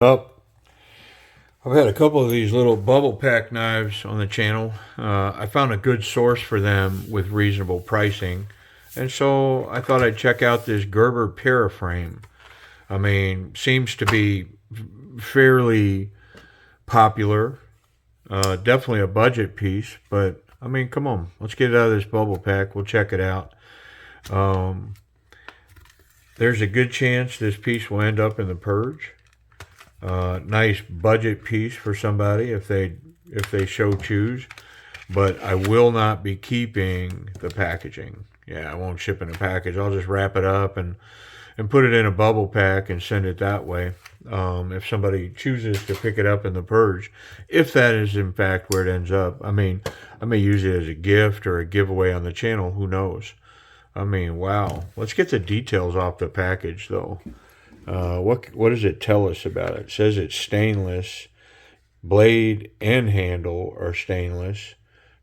Up. I've had a couple of these little bubble pack knives on the channel. I found a good source for them with reasonable pricing. And so I thought I'd check out this Gerber Paraframe. I mean, seems to be fairly popular. Definitely a budget piece, but I mean, come on, let's get it out of this bubble pack. We'll check it out. There's a good chance this piece will end up in the purge. Nice budget piece for somebody if they so choose, but I will not be keeping the packaging. Yeah, I won't ship in a package. I'll just wrap it up and put it in a bubble pack and send it that way. If somebody chooses to pick it up in the purge, if that is in fact where it ends up. I mean, I may use it as a gift or a giveaway on the channel. Who knows? I mean, wow. Let's get the details off the package though. What does it tell us about it? It says it's stainless. Blade and handle are stainless.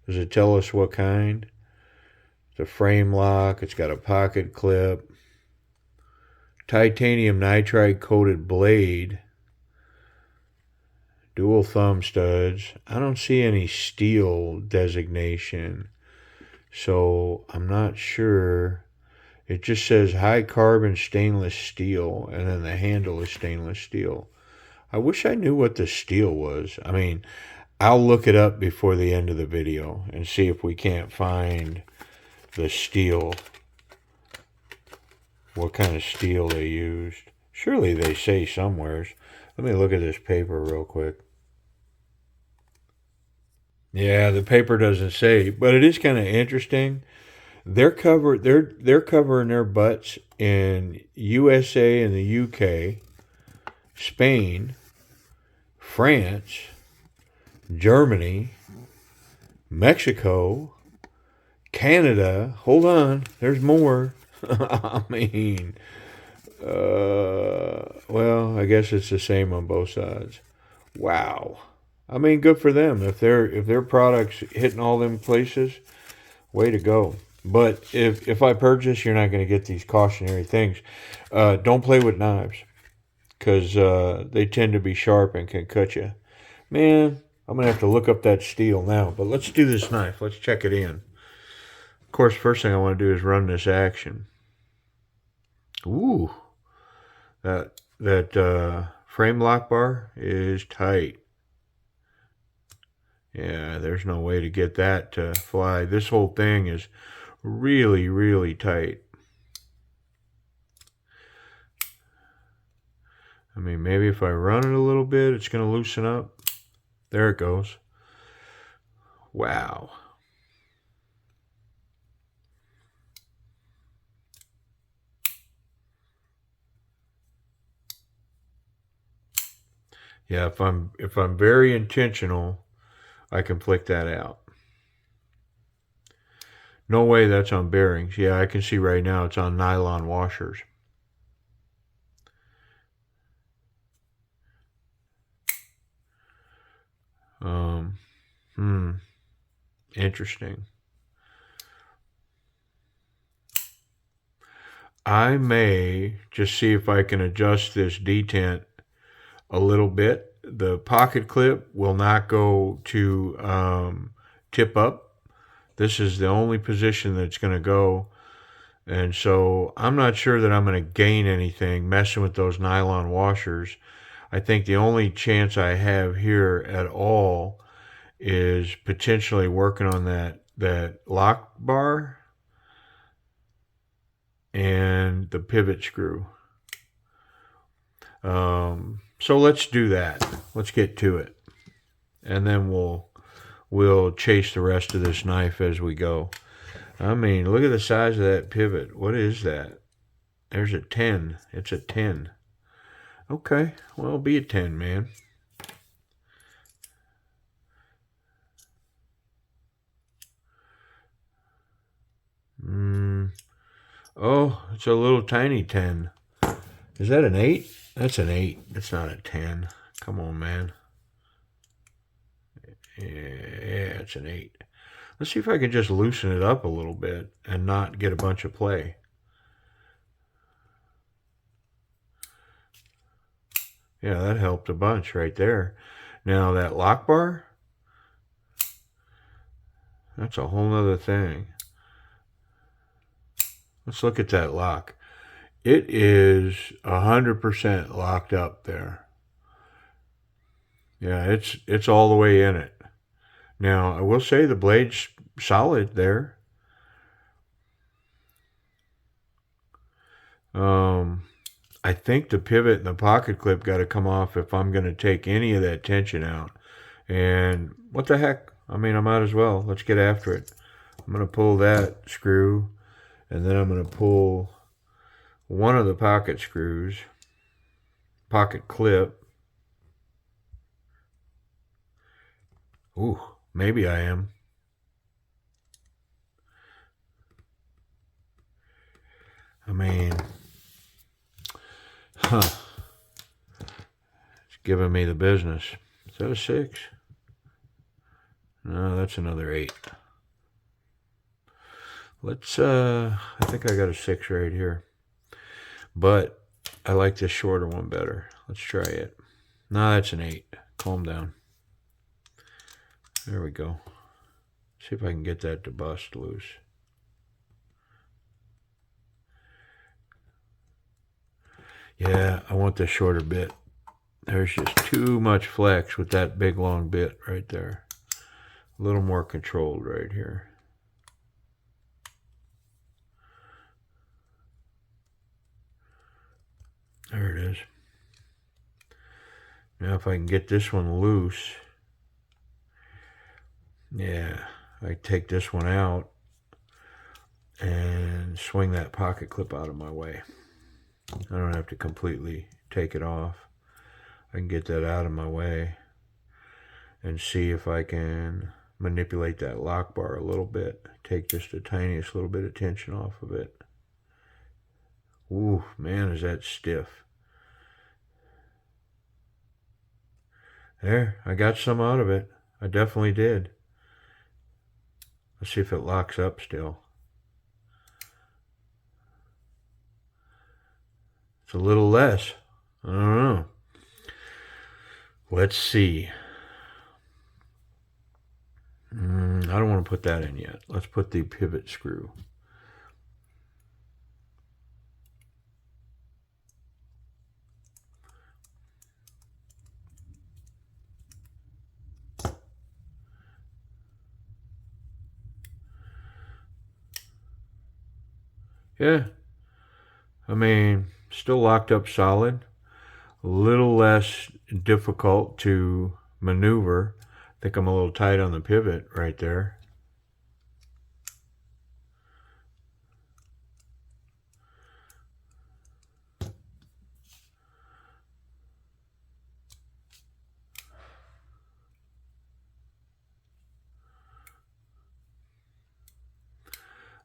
Does it tell us what kind? It's a frame lock. It's got a pocket clip. Titanium nitride coated blade. Dual thumb studs. I don't see any steel designation, so I'm not sure. It just says high carbon stainless steel, and then the handle is stainless steel. I wish I knew what the steel was. I mean, I'll look it up before the end of the video and see if we can't find the steel. What kind of steel they used. Surely they say somewheres. Let me look at this paper real quick. Yeah, the paper doesn't say, but it is kind of interesting. They're covering their butts in USA and the UK, Spain, France, Germany, Mexico, Canada. Hold on, there's more. I mean, well, I guess it's the same on both sides. Wow. I mean, good for them. If their product's hitting all them places, way to go. But if I purchase, you're not going to get these cautionary things. Don't play with knives, because they tend to be sharp and can cut you. Man, I'm going to have to look up that steel now. But let's do this knife. Let's check it in. Of course, first thing I want to do is run this action. Ooh, that frame lock bar is tight. Yeah, there's no way to get that to fly. This whole thing is really, really tight. I mean, maybe if I run it a little bit, it's going to loosen up. There it goes. Wow. Yeah, if I'm very intentional, I can flick that out. No way that's on bearings. Yeah, I can see right now it's on nylon washers. Interesting. I may just see if I can adjust this detent a little bit. The pocket clip will not go to tip up. This is the only position that's going to go. And so I'm not sure that I'm going to gain anything messing with those nylon washers. I think the only chance I have here at all is potentially working on that lock bar and the pivot screw. So let's do that. Let's get to it. And then we'll chase the rest of this knife as we go. I mean, look at the size of that pivot. What is that? There's a 10. It's a 10. Okay, well, be a 10, man. Oh, it's a little tiny 10. Is that an 8? That's an 8. It's not a 10. Come on, man. Yeah, it's an 8. Let's see if I can just loosen it up a little bit and not get a bunch of play. Yeah, that helped a bunch right there. Now that lock bar, that's a whole nother thing. Let's look at that lock. It is 100% locked up there. Yeah, it's all the way in it. Now, I will say the blade's solid there. I think the pivot and the pocket clip got to come off if I'm going to take any of that tension out. And what the heck? I mean, I might as well. Let's get after it. I'm going to pull that screw, and then I'm going to pull one of the pocket screws, pocket clip. Ooh, maybe I am. I mean, it's giving me the business. Is that a 6? No, that's another 8. Let's, I think I got a 6 right here. But I like this shorter one better. Let's try it. No, that's an 8. Calm down. There we go. See if I can get that to bust loose. Yeah, I want the shorter bit. There's just too much flex with that big long bit right there. A little more controlled right here. There it is. Now if I can get this one loose, yeah, I take this one out and swing that pocket clip out of my way. I don't have to completely take it off. I can get that out of my way and see if I can manipulate that lock bar a little bit. Take just the tiniest little bit of tension off of it. Ooh, man, is that stiff. There, I got some out of it. I definitely did. Let's see if it locks up still. It's a little less. I don't know. Let's see. I don't want to put that in yet. Let's put the pivot screw. Yeah. I mean, still locked up solid. A little less difficult to maneuver. I think I'm a little tight on the pivot right there.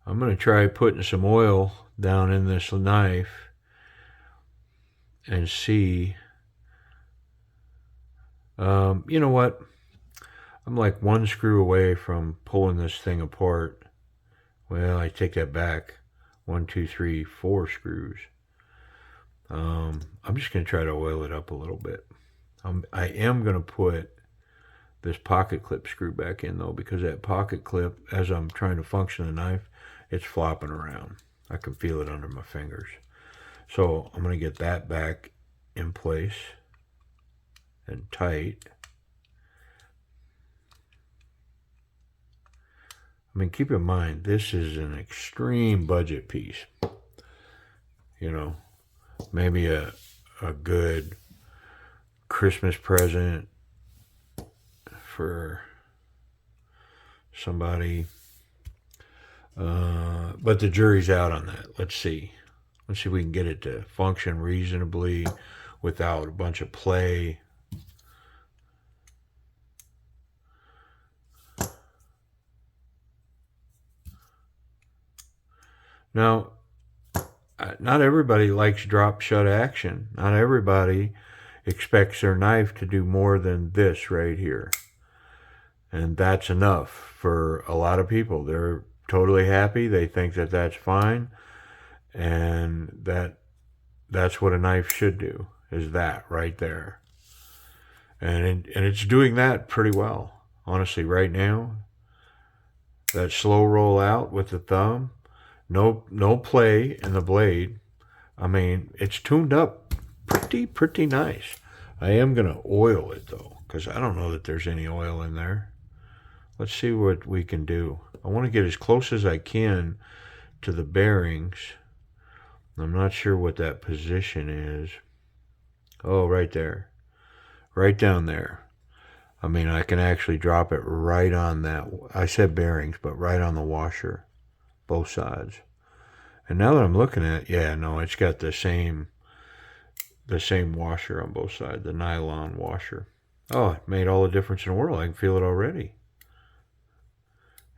I'm going to try putting some oil down in this knife and see. You know what? I'm like one screw away from pulling this thing apart. Well, I take that back. 1, 2, 3, 4 screws. I'm just going to try to oil it up a little bit. I am going to put this pocket clip screw back in though, because that pocket clip, as I'm trying to function the knife, it's flopping around. I can feel it under my fingers. So I'm going to get that back in place and tight. I mean, keep in mind, this is an extreme budget piece. You know, maybe a good Christmas present for somebody. But the jury's out on that. Let's see. Let's see if we can get it to function reasonably without a bunch of play. Now, not everybody likes drop shut action. Not everybody expects their knife to do more than this right here. And that's enough for a lot of people. They're totally happy. They think that that's fine. And that's what a knife should do, is that right there. And it's doing that pretty well. Honestly, right now, that slow roll out with the thumb, no play in the blade. I mean, it's tuned up pretty nice. I am going to oil it, though, because I don't know that there's any oil in there. Let's see what we can do. I want to get as close as I can to the bearings. I'm not sure what that position is. Oh, right there. Right down there. I mean, I can actually drop it right on that. I said bearings, but right on the washer. Both sides. And now that I'm looking at it, yeah, no, it's got the same washer on both sides, the nylon washer. Oh, it made all the difference in the world. I can feel it already.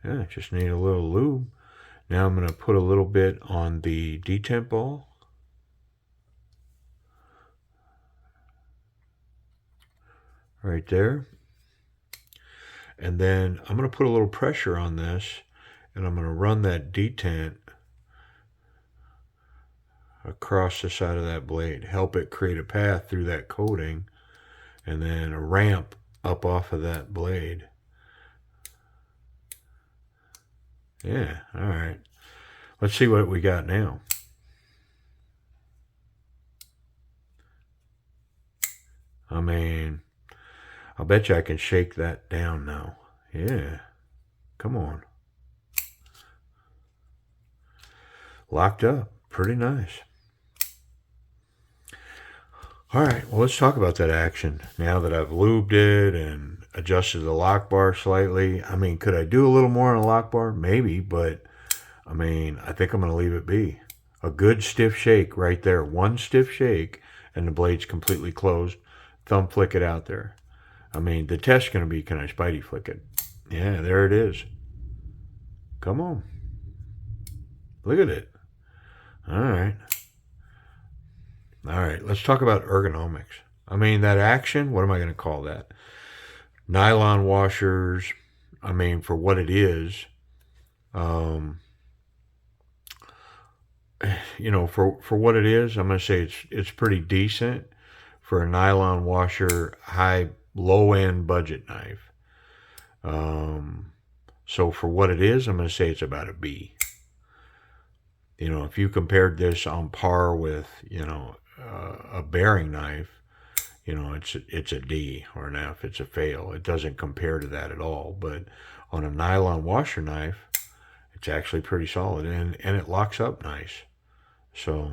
Yeah, just need a little lube. Now I'm going to put a little bit on the detent ball. Right there. And then I'm going to put a little pressure on this, and I'm going to run that detent across the side of that blade. Help it create a path through that coating, and then a ramp up off of that blade. Yeah, all right. Let's see what we got now. I mean, I'll bet you I can shake that down now. Yeah, come on. Locked up, pretty nice. All right, well, let's talk about that action. Now that I've lubed it and adjusted the lock bar slightly, I mean, could I do a little more on a lock bar? Maybe, but I mean, I think I'm going to leave it be. A good stiff shake right there. One stiff shake and the blade's completely closed. Thumb flick it out there. I mean, the test's going to be, can I Spidey flick it? Yeah, there it is. Come on. Look at it. All right. All right, let's talk about ergonomics. I mean, that action, what am I going to call that? Nylon washers, I mean, for what it is, you know, for what it is, I'm going to say it's pretty decent for a nylon washer, low-end budget knife. So for what it is, I'm going to say it's about a B. You know, if you compared this on par with, you know, a bearing knife, you know, it's a D or an F. It's a fail. It doesn't compare to that at all. But on a nylon washer knife, it's actually pretty solid, and it locks up nice. So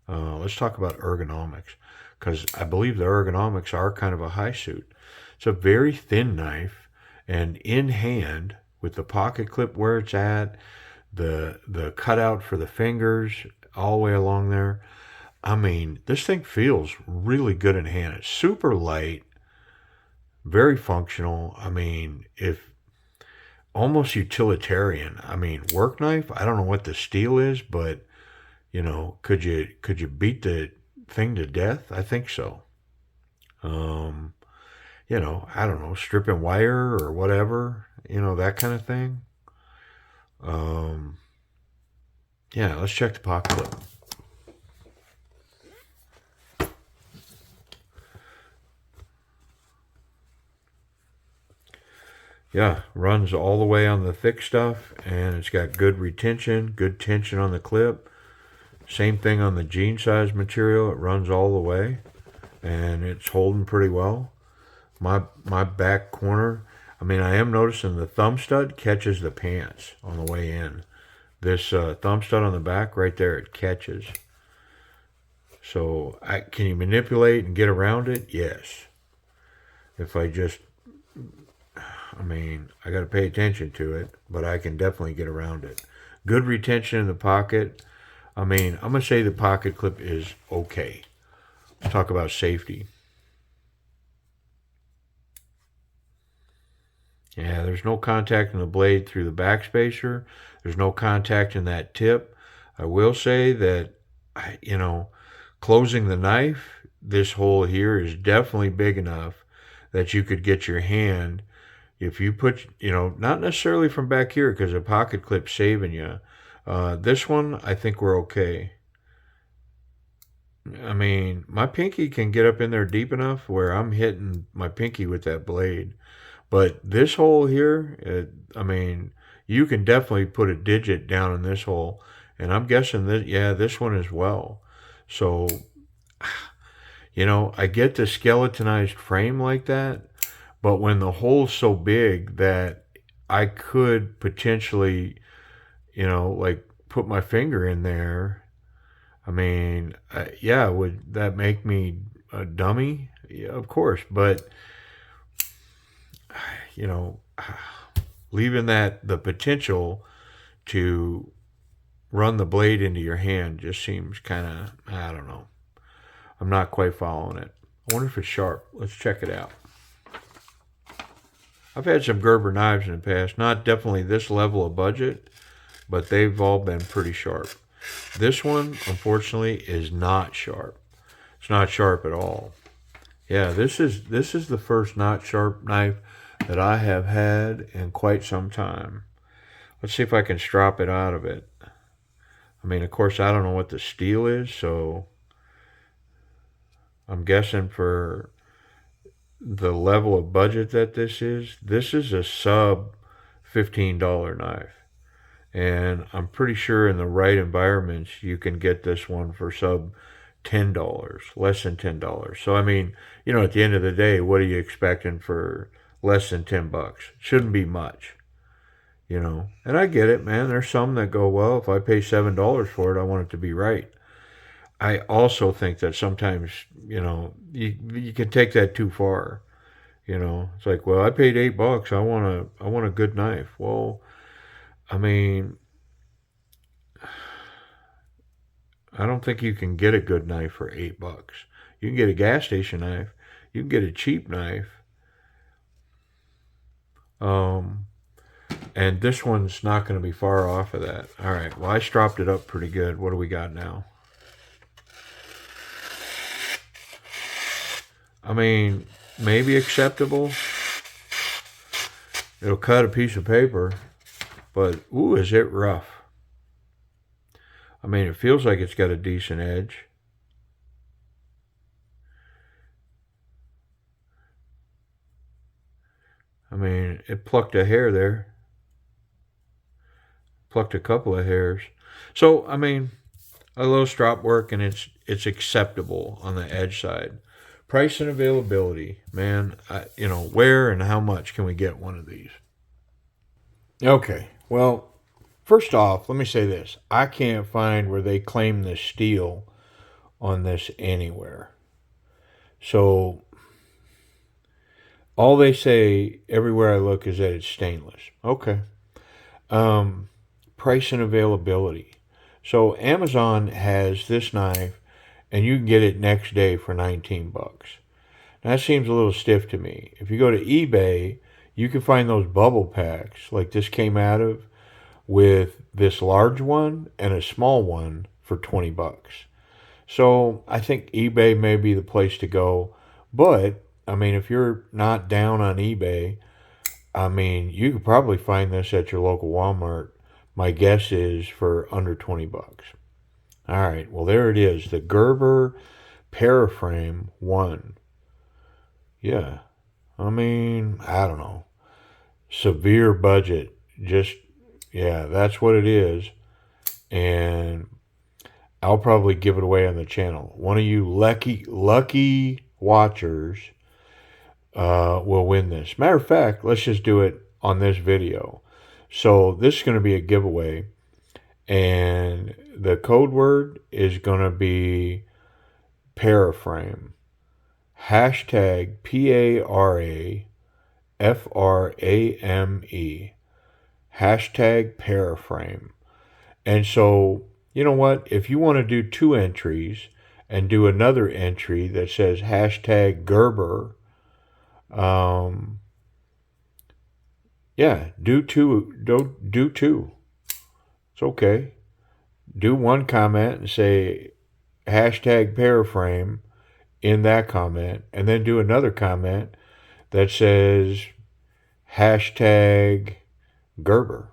let's talk about ergonomics, because I believe the ergonomics are kind of a high suit. It's a very thin knife, and in hand with the pocket clip where it's at, the cutout for the fingers all the way along there. I mean, this thing feels really good in hand. It's super light, very functional. I mean, if almost utilitarian. I mean, work knife, I don't know what the steel is, but you know, could you beat the thing to death? I think so. You know, I don't know, stripping wire or whatever, you know, that kind of thing. Yeah, let's check the pocket clip. Yeah, runs all the way on the thick stuff, and it's got good retention, good tension on the clip. Same thing on the jean size material. It runs all the way, and it's holding pretty well. My back corner, I mean, I am noticing the thumb stud catches the pants on the way in. This thumb stud on the back right there, it catches. So can you manipulate and get around it? Yes. If I just, I mean, I got to pay attention to it, but I can definitely get around it. Good retention in the pocket. I mean, I'm going to say the pocket clip is okay. Let's talk about safety. Yeah, there's no contact in the blade through the backspacer. There's no contact in that tip. I will say that, you know, closing the knife, this hole here is definitely big enough that you could get your hand If you put, not necessarily from back here because a pocket clip's saving you. This one, I think we're okay. I mean, my pinky can get up in there deep enough where I'm hitting my pinky with that blade. But this hole here, I mean, you can definitely put a digit down in this hole. And I'm guessing that, yeah, this one as well. So, I get the skeletonized frame like that. But when the hole's so big that I could potentially, like put my finger in there. I mean, yeah, would that make me a dummy? Yeah, of course. But, you know, leaving the potential to run the blade into your hand just seems kind of, I don't know. I'm not quite following it. I wonder if it's sharp. Let's check it out. I've had some Gerber knives in the past, not definitely this level of budget, but they've all been pretty sharp. This one, unfortunately, is not sharp. It's not sharp at all. Yeah, this is the first not sharp knife that I have had in quite some time. Let's see if I can strop it out of it. I mean, of course, I don't know what the steel is, so I'm guessing for the level of budget that this is a sub $15 knife. And I'm pretty sure in the right environments, you can get this one for sub $10, less than $10. So, I mean, at the end of the day, what are you expecting for less than $10? Shouldn't be much, And I get it, man. There's some that go, well, if I pay $7 for it, I want it to be right. I also think that sometimes, you can take that too far. It's like, well, I paid $8. I want a good knife. Well, I mean, I don't think you can get a good knife for $8. You can get a gas station knife. You can get a cheap knife. And this one's not going to be far off of that. All right. Well, I stropped it up pretty good. What do we got now? I mean, maybe acceptable. It'll cut a piece of paper. But, ooh, is it rough. I mean, it feels like it's got a decent edge. I mean, it plucked a hair there. Plucked a couple of hairs. So, I mean, a little strop work, and it's acceptable on the edge side. Price and availability. Man, where and how much can we get one of these? Okay, well, first off, let me say this. I can't find where they claim the steel on this anywhere. So, all they say everywhere I look is that it's stainless. Okay. Price and availability. So, Amazon has this knife, and you can get it next day for $19. Now, that seems a little stiff to me. If you go to eBay, you can find those bubble packs like this came out of with this large one and a small one for $20. So I think eBay may be the place to go. But, I mean, if you're not down on eBay, I mean, you could probably find this at your local Walmart. My guess is for under $20. All right, well, there it is. The Gerber Paraframe 1. Yeah, I mean, I don't know. Severe budget. Just, yeah, that's what it is. And I'll probably give it away on the channel. One of you lucky watchers will win this. Matter of fact, let's just do it on this video. So this is going to be a giveaway. And the code word is going to be Paraframe. Hashtag PARAFRAME. Hashtag Paraframe. And so, you know what? If you want to do 2 entries and do another entry that says hashtag Gerber, yeah, do 2. Do 2. It's okay. Do one comment and say hashtag Paraframe in that comment, and then do another comment that says Hashtag Gerber.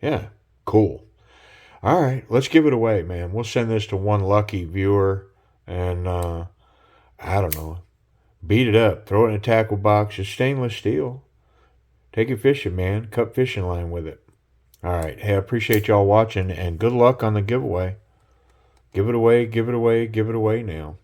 Yeah, cool. All right, let's give it away, man. We'll send this to one lucky viewer, and I don't know, beat it up, throw it in a tackle box. It's stainless steel. Take it fishing, man. Cut fishing line with it. All right. Hey, I appreciate y'all watching, and good luck on the giveaway. Give it away, give it away, give it away now.